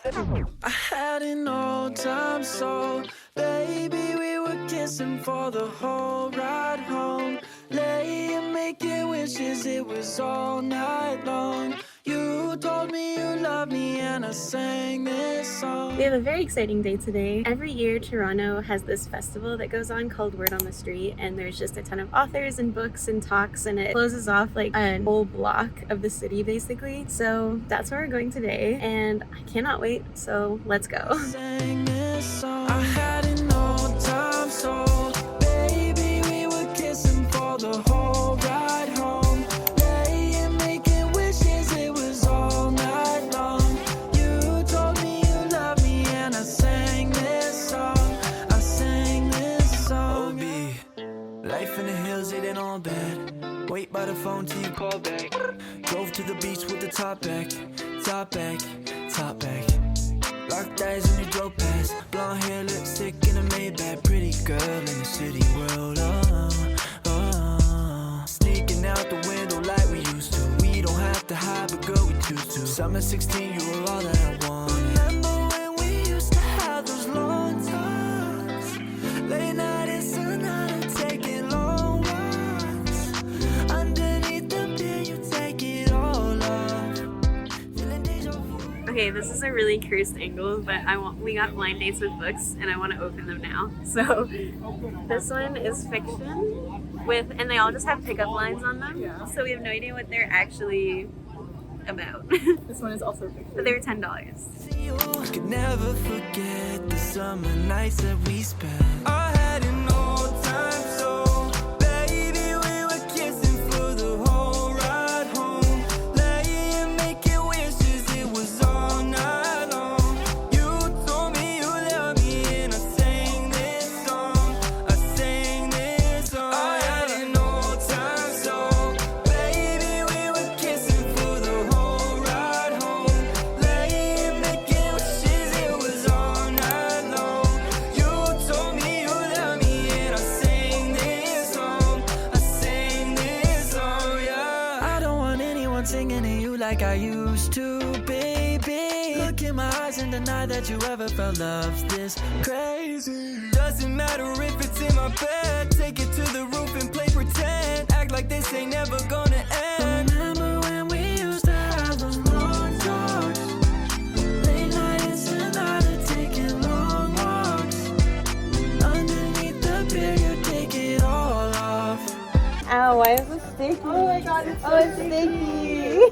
I had an old time soul, baby, we were kissing for the whole ride home. Laying making wishes, it was all night long. You told me you loved me and I sang this song. We have a very exciting day today. Every year Toronto has this festival that goes on called Word on the Street, and there's just a ton of authors and books and talks, and it closes off like a whole block of the city basically. So that's where we're going today and I cannot wait, so let's go. Sang this song. I had an old time soul, baby, we were kissing for the whole ride home. Laying making wishes, it was all night long. You told me you loved me and I sang this song. I sang this song. OB, life in the hills, it ain't all bad. Wait by the phone till you call back. Drove to the beach with the top back, top back, top back. Locked eyes when you drove past. Blonde hair, lipstick in a Maybach. Pretty girl in the city world. Sneaking out the window like we used to. We don't have to hide, but girl, we choose to. Summer 16, you were all that I want. Remember when we used to have those long talks? Late night and sunlight, taking long walks. Underneath the beer, you take it all off. Feeling deja vu. Okay, this is a really cursed angle, but we got blind dates with books and I want to open them now. So this one is fiction and they all just have pickup lines on them. Yeah. So we have no idea what they're actually about. This one is also fiction. But they were $10. You could never forget the summer nights that we spent. I had an old time soul, baby, we were kissing for the whole ride home. Laying making wishes, it was all night long. You told me you loved me and I sang this song. I sang this song. I had an old time soul, baby, we were kissing for the whole ride home. Laying making wishes, it was all night long. You told me you loved me and I sang this song. I sang this song, yeah. I don't want anyone singing to you like I used to, baby. Look in my eyes and deny that you ever felt love this crazy. Doesn't matter if it's in my bed. Take it to the roof and play pretend. Act like this ain't never gonna end. Remember when we used to have those long talks? Late nights and night, taking long walks. Underneath the beer, you take it all off. Ow, why is this sticky? Oh my god, it's so it's sticky.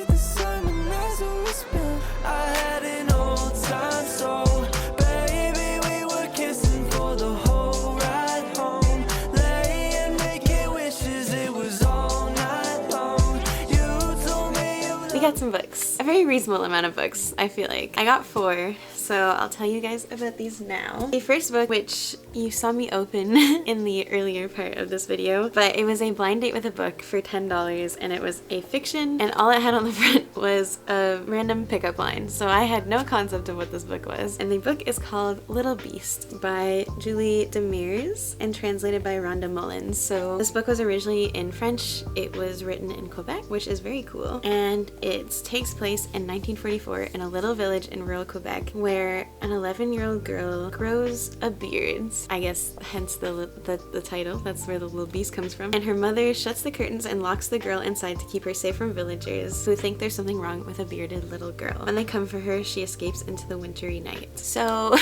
The summer nights that we spent, I had an old time soul, baby, we were kissing for the whole ride home. Laying making wishes, it was all night long. You told me you We got some books. A very reasonable amount of books, I feel like. I got 4, so I'll tell you guys about these now. The first book, which you saw me open in the earlier part of this video, but it was a blind date with a book for $10, and it was a fiction, and all it had on the front was a random pickup line. So I had no concept of what this book was. And the book is called Little Beast by Julie Demers and translated by Rhonda Mullins. So this book was originally in French. It was written in Quebec, which is very cool. And it takes place in 1944 in a little village in rural Quebec where an 11-year-old girl grows a beard. I guess hence the title. That's where the little beast comes from. And her mother shuts the curtains and locks the girl inside to keep her safe from villagers who think there's something wrong with a bearded little girl. When they come for her, she escapes into the wintry night. So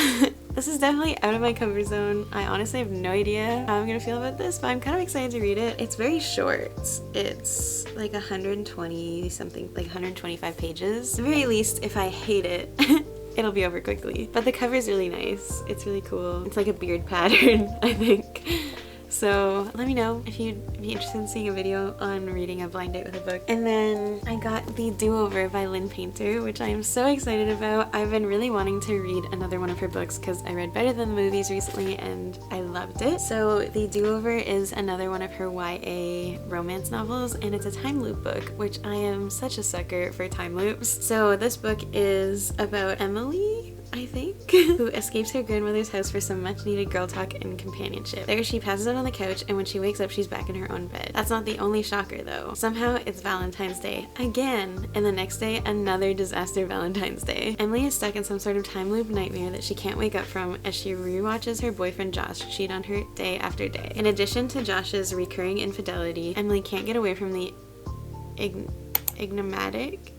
this is definitely out of my comfort zone. I honestly have no idea how I'm gonna feel about this, but I'm kind of excited to read it. It's very short. It's like 120 something, like 125 pages. At the very least, if I hate it, it'll be over quickly. But the cover is really nice. It's really cool. It's like a beard pattern, I think. So let me know if you'd be interested in seeing a video on reading a blind date with a book. And then I got The Do-Over by Lynn Painter, which I am so excited about. I've been really wanting to read another one of her books because I read Better Than the Movies recently and I loved it. So The Do-Over is another one of her YA romance novels, and it's a time loop book, which I am such a sucker for time loops. So this book is about Emily, I think, who escapes her grandmother's house for some much needed girl talk and companionship. There she passes out on the couch, and when she wakes up she's back in her own bed. That's not the only shocker though. Somehow it's Valentine's Day again, and the next day another disaster Valentine's Day. Emily is stuck in some sort of time loop nightmare that she can't wake up from as she rewatches her boyfriend Josh cheat on her day after day. In addition to Josh's recurring infidelity, Emily can't get away from the enigmatic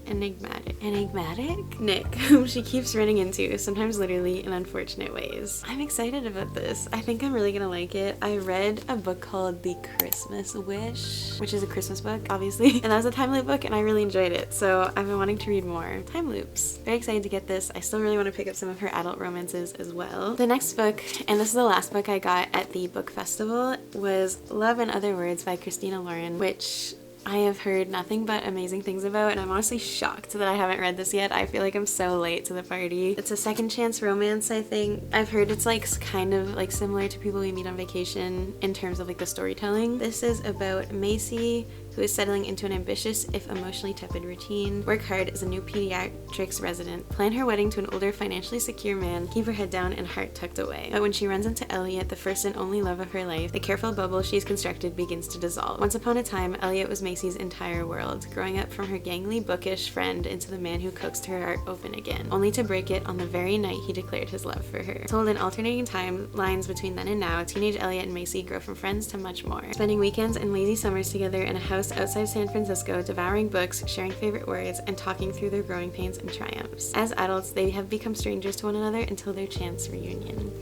Nick, whom she keeps running into, sometimes literally in unfortunate ways. I'm excited about this. I think I'm really gonna like it. I read a book called The Christmas Wish, which is a Christmas book, obviously, and that was a time loop book, and I really enjoyed it, so I've been wanting to read more time loops. Very excited to get this. I still really want to pick up some of her adult romances as well. The next book, and this is the last book I got at the book festival, was Love and Other Words by Christina Lauren, which I have heard nothing but amazing things about, and I'm honestly shocked that I haven't read this yet. I feel like I'm so late to the party. It's a second chance romance, I think. I've heard it's like kind of like similar to People We Meet on Vacation in terms of like the storytelling. This is about Macy, who is settling into an ambitious, if emotionally tepid routine, work hard as a new pediatrics resident, plan her wedding to an older, financially secure man, keep her head down and heart tucked away. But when she runs into Elliot, the first and only love of her life, the careful bubble she's constructed begins to dissolve. Once upon a time, Elliot was Macy's entire world, growing up from her gangly, bookish friend into the man who coaxed her heart open again, only to break it on the very night he declared his love for her. Told in alternating timelines between then and now, teenage Elliot and Macy grow from friends to much more, spending weekends and lazy summers together in a house outside San Francisco, devouring books, sharing favorite words, and talking through their growing pains and triumphs. As adults, they have become strangers to one another until their chance reunion.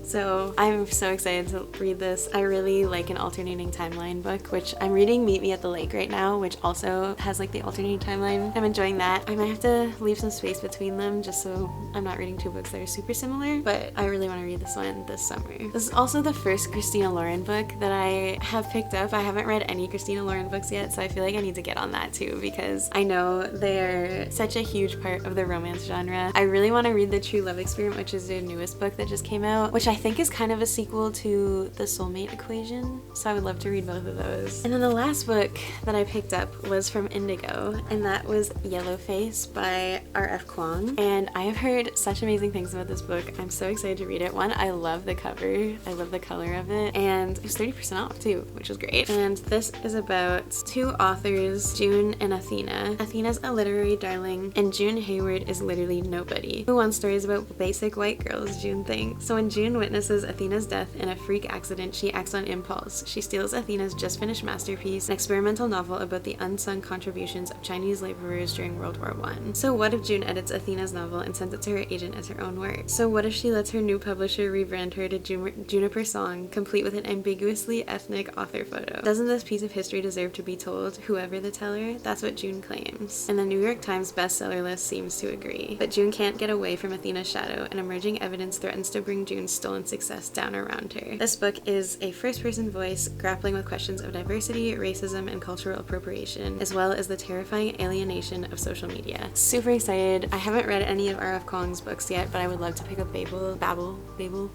So I'm so excited to read this. I really like an alternating timeline book, which I'm reading Meet Me at the Lake right now, which also has like the alternating timeline. I'm enjoying that. I might have to leave some space between them just so I'm not reading two books that are super similar, but I really want to read this one this summer. This is also the first Christina Lauren book that I have picked up. I haven't read any Christina Lauren books yet, so I feel like I need to get on that too, because I know they're such a huge part of the romance genre. I really want to read The True Love Experiment, which is their newest book that just came out, which I think is kind of a sequel to The Soulmate Equation, so I would love to read both of those. And then the last book that I picked up was from Indigo, and that was Yellowface by R.F. Kuang, and I have heard such amazing things about this book. I'm so excited to read it. One, I love the cover, I love the color of it, and it was 30% off too, which was great. And this is about two authors, June and Athena. Athena's a literary darling, and June Hayward is literally nobody. Who wants stories about basic white girls, June thinks. So when June witnesses Athena's death in a freak accident, she acts on impulse. She steals Athena's just finished masterpiece, an experimental novel about the unsung contributions of Chinese laborers during World War I. So what if June edits Athena's novel and sends it to her agent as her own work? So what if she lets her new publisher rebrand her to Juniper Song, complete with an ambiguously ethnic author photo? Doesn't this piece of history deserve to be told, whoever the teller? That's what June claims. And the New York Times bestseller list seems to agree. But June can't get away from Athena's shadow, and emerging evidence threatens to bring June's stolen success down around her. This book is a first-person voice grappling with questions of diversity, racism, and cultural appropriation, as well as the terrifying alienation of social media. Super excited. I haven't read any of R.F. Kuang's books yet, but I would love to pick up Babel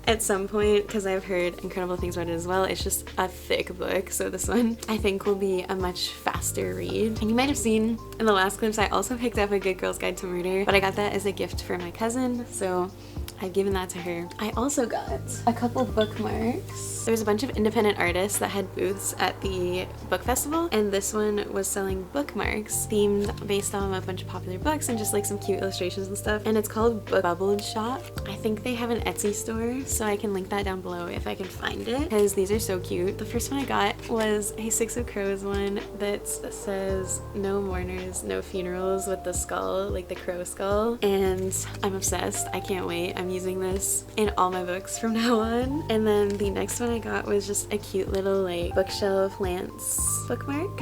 at some point, because I've heard incredible things about it as well. It's just a thick book, so this one I think will be a much faster read. And you might have seen in the last clips I also picked up A Good Girl's Guide to Murder, but I got that as a gift for my cousin, so I've given that to her. I also got a couple bookmarks. There was a bunch of independent artists that had booths at the book festival, and this one was selling bookmarks themed based on a bunch of popular books and just like some cute illustrations and stuff, and it's called Book Bubbled Shop. I think they have an Etsy store, so I can link that down below if I can find it, because these are so cute. The first one I got was a Six of Crows one that says no mourners, no funerals, with the skull, like the crow skull, and I'm obsessed. I can't wait. I'm using this in all my books from now on. And then the next one I got was just a cute little like bookshelf Lance bookmark.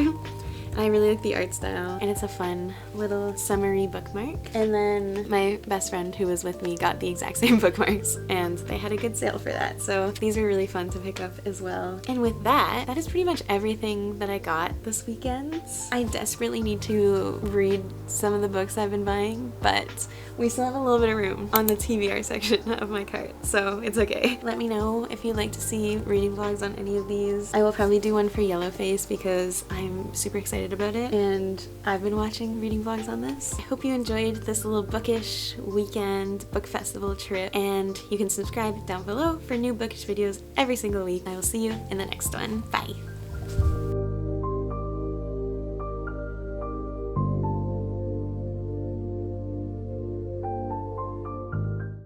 I really like the art style, and it's a fun little summery bookmark. And then my best friend who was with me got the exact same bookmarks, and they had a good sale for that, so these are really fun to pick up as well. And with that is pretty much everything that I got this weekend. I desperately need to read some of the books I've been buying, but we still have a little bit of room on the TBR section of my cart, so it's okay. Let me know if you'd like to see reading vlogs on any of these. I will probably do one for Yellowface because I'm super excited excited about it, and I've been watching reading vlogs on this. I hope you enjoyed this little bookish weekend book festival trip, and you can subscribe down below for new bookish videos every single week. I will see you in the next one. Bye!